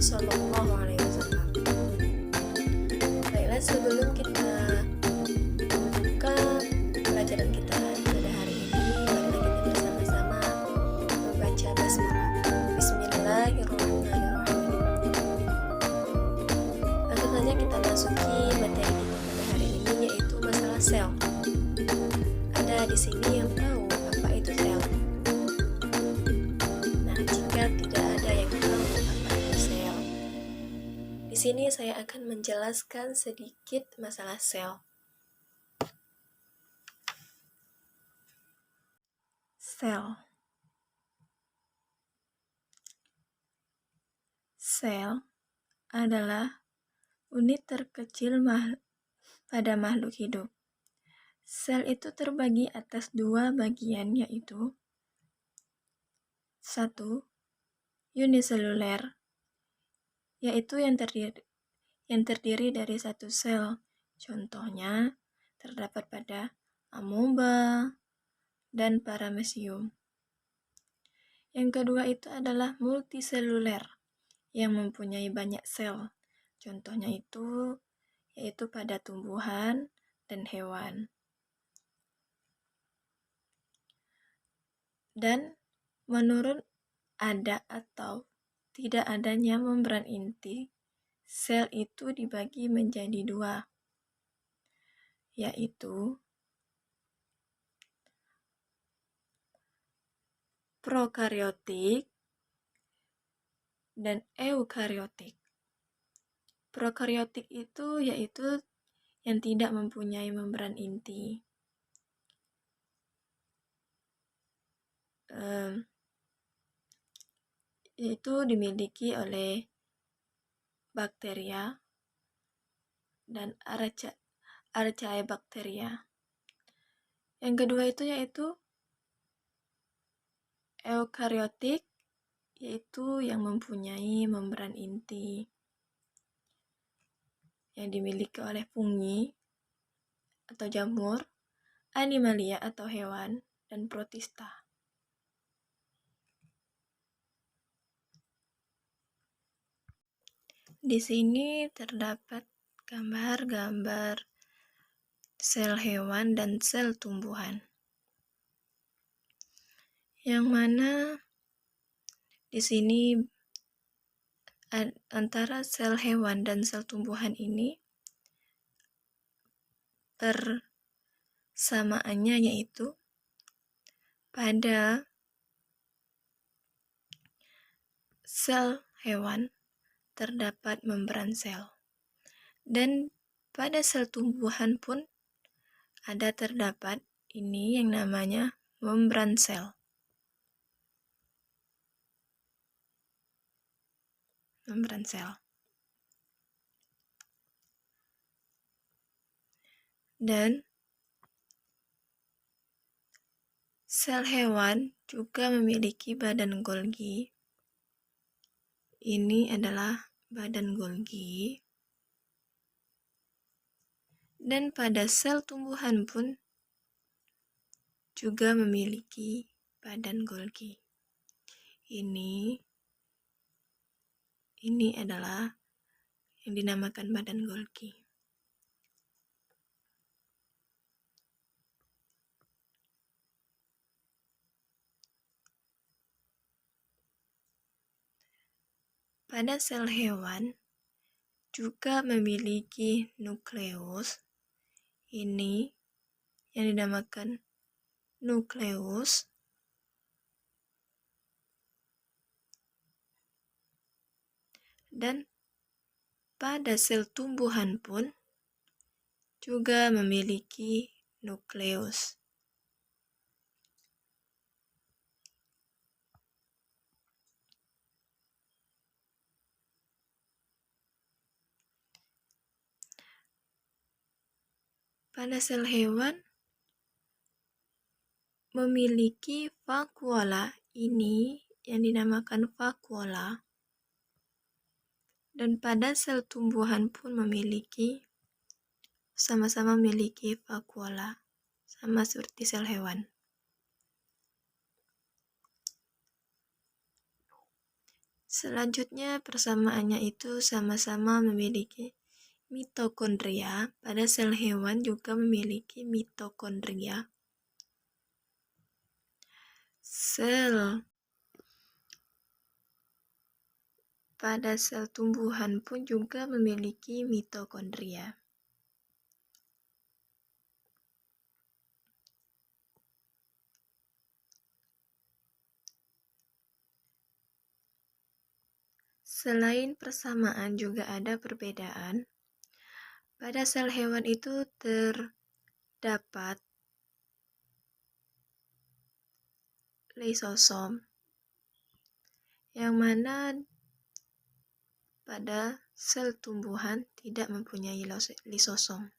Shallallahu Alaihi Wasallam. Baiklah, sebelum kita membuka pelajaran kita pada hari ini, marilah kita bersama-sama membaca basmalah. Bismillahirrahmanirrahim. Langsung saja kita masuki materi kita pada hari ini, yaitu masalah sel. Ada di sini yang tahu apa itu sel? Nah, jika tidak ada yang tahu apa itu sel, di sini saya akan menjelaskan sedikit masalah sel. Sel adalah unit terkecil pada makhluk hidup. Sel itu terbagi atas dua bagian, yaitu 1. Uniseluler, yaitu yang terdiri dari satu sel. Contohnya terdapat pada amoeba dan paramecium. Yang kedua itu adalah multiseluler, yang mempunyai banyak sel. Contohnya yaitu pada tumbuhan dan hewan. Dan menurut ada atau tidak adanya membran inti, sel itu dibagi menjadi dua, yaitu prokariotik dan eukariotik. Prokariotik itu yaitu yang tidak mempunyai membran inti. Itu dimiliki oleh bakteria dan Archaebacteria. Yang kedua itu yaitu eukariotik, yaitu yang mempunyai membran inti, yang dimiliki oleh fungi atau jamur, animalia atau hewan, dan protista. Di sini terdapat gambar-gambar sel hewan dan sel tumbuhan, yang mana di sini antara sel hewan dan sel tumbuhan ini persamaannya yaitu pada sel hewan terdapat membran sel, dan pada sel tumbuhan pun terdapat ini yang namanya membran sel. Dan sel hewan juga memiliki badan Golgi. Ini adalah badan Golgi. Dan pada sel tumbuhan pun juga memiliki badan Golgi. Ini adalah yang dinamakan badan Golgi. Pada sel hewan juga memiliki nukleus. Ini yang dinamakan nukleus. Dan pada sel tumbuhan pun juga memiliki nukleus. Pada sel hewan memiliki vakuola, ini yang dinamakan vakuola. Dan pada sel tumbuhan pun sama-sama memiliki vakuola, sama seperti sel hewan. Selanjutnya persamaannya itu sama-sama memiliki mitokondria. Pada sel hewan juga memiliki mitokondria. Pada sel tumbuhan pun juga memiliki mitokondria. Selain persamaan juga ada perbedaan. Pada sel hewan itu terdapat lisosom, yang mana pada sel tumbuhan tidak mempunyai lisosom.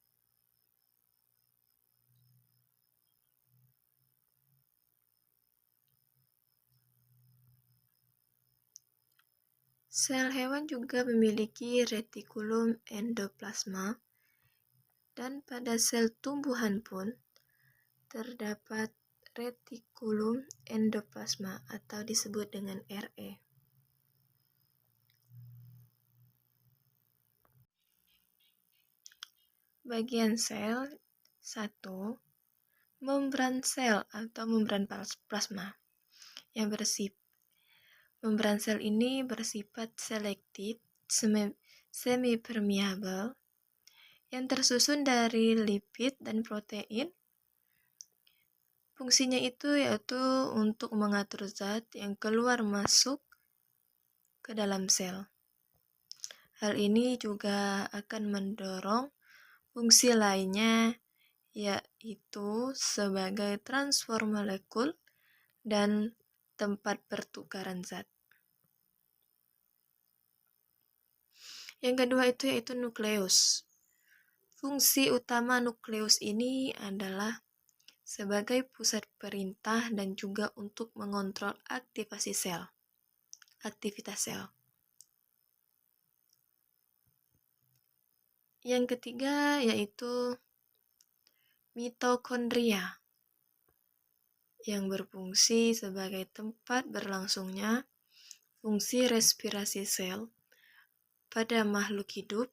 Sel hewan juga memiliki retikulum endoplasma, dan pada sel tumbuhan pun terdapat retikulum endoplasma atau disebut dengan RE. Bagian sel 1. Membran sel atau membran plasma yang membran sel ini bersifat selektif, semi-permeabel, yang tersusun dari lipid dan protein. Fungsinya itu yaitu untuk mengatur zat yang keluar masuk ke dalam sel. Hal ini juga akan mendorong fungsi lainnya, yaitu sebagai transfer molekul dan tempat pertukaran zat. Yang kedua itu yaitu nukleus. Fungsi utama nukleus ini adalah sebagai pusat perintah dan juga untuk mengontrol aktivitas sel. Yang ketiga yaitu mitokondria, yang berfungsi sebagai tempat berlangsungnya fungsi respirasi sel pada makhluk hidup.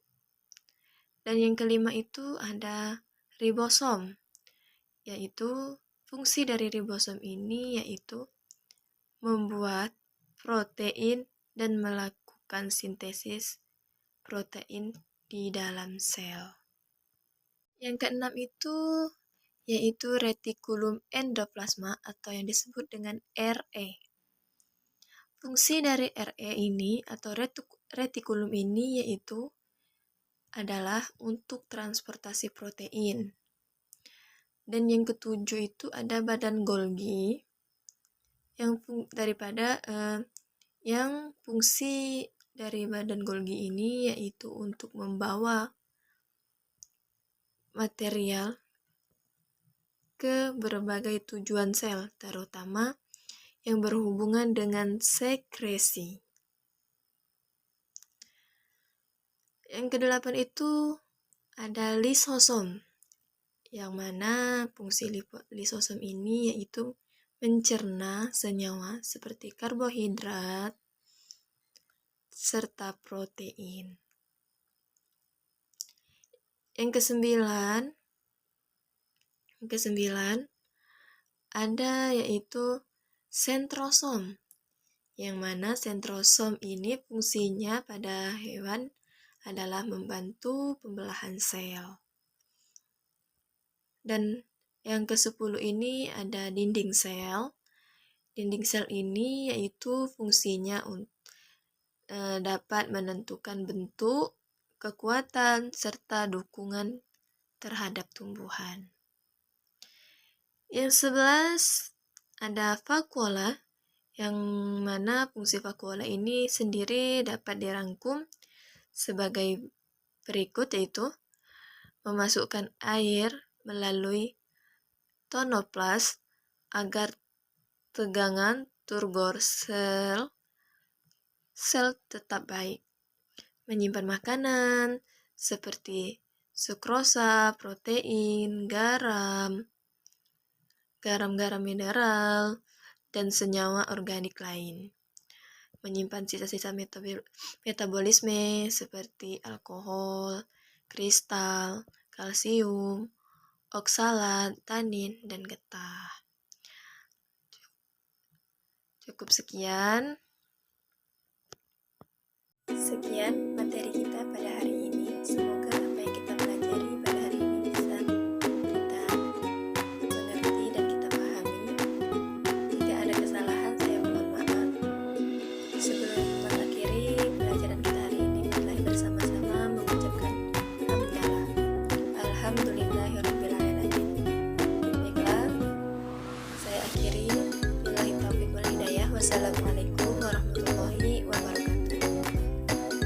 Dan yang kelima itu ada ribosom, yaitu fungsi dari ribosom ini yaitu membuat protein dan melakukan sintesis protein di dalam sel. Yang keenam itu yaitu retikulum endoplasma atau yang disebut dengan RE. Fungsi dari RE ini atau retikulum ini yaitu adalah untuk transportasi protein. Dan yang ketujuh itu ada badan Golgi, yang fungsi dari badan Golgi ini yaitu untuk membawa material ke berbagai tujuan sel, terutama yang berhubungan dengan sekresi. Yang kedelapan itu ada lisosom, yang mana fungsi lisosom ini yaitu mencerna senyawa seperti karbohidrat serta protein. Yang kesembilan ada yaitu sentrosom, yang mana sentrosom ini fungsinya pada hewan adalah membantu pembelahan sel. Dan yang ke-10 ini ada dinding sel. Dinding sel ini yaitu fungsinya dapat menentukan bentuk, kekuatan, serta dukungan terhadap tumbuhan. Yang 11 ada vakuola, yang mana fungsi vakuola ini sendiri dapat dirangkum sebagai berikut, yaitu memasukkan air melalui tonoplas agar tegangan turgor sel tetap baik, menyimpan makanan seperti sukrosa, protein, garam mineral, dan senyawa organik lain. menyimpan sisa-sisa metabolisme seperti alkohol, kristal, kalsium, oksalat, tanin, dan getah. Cukup sekian materi kita pada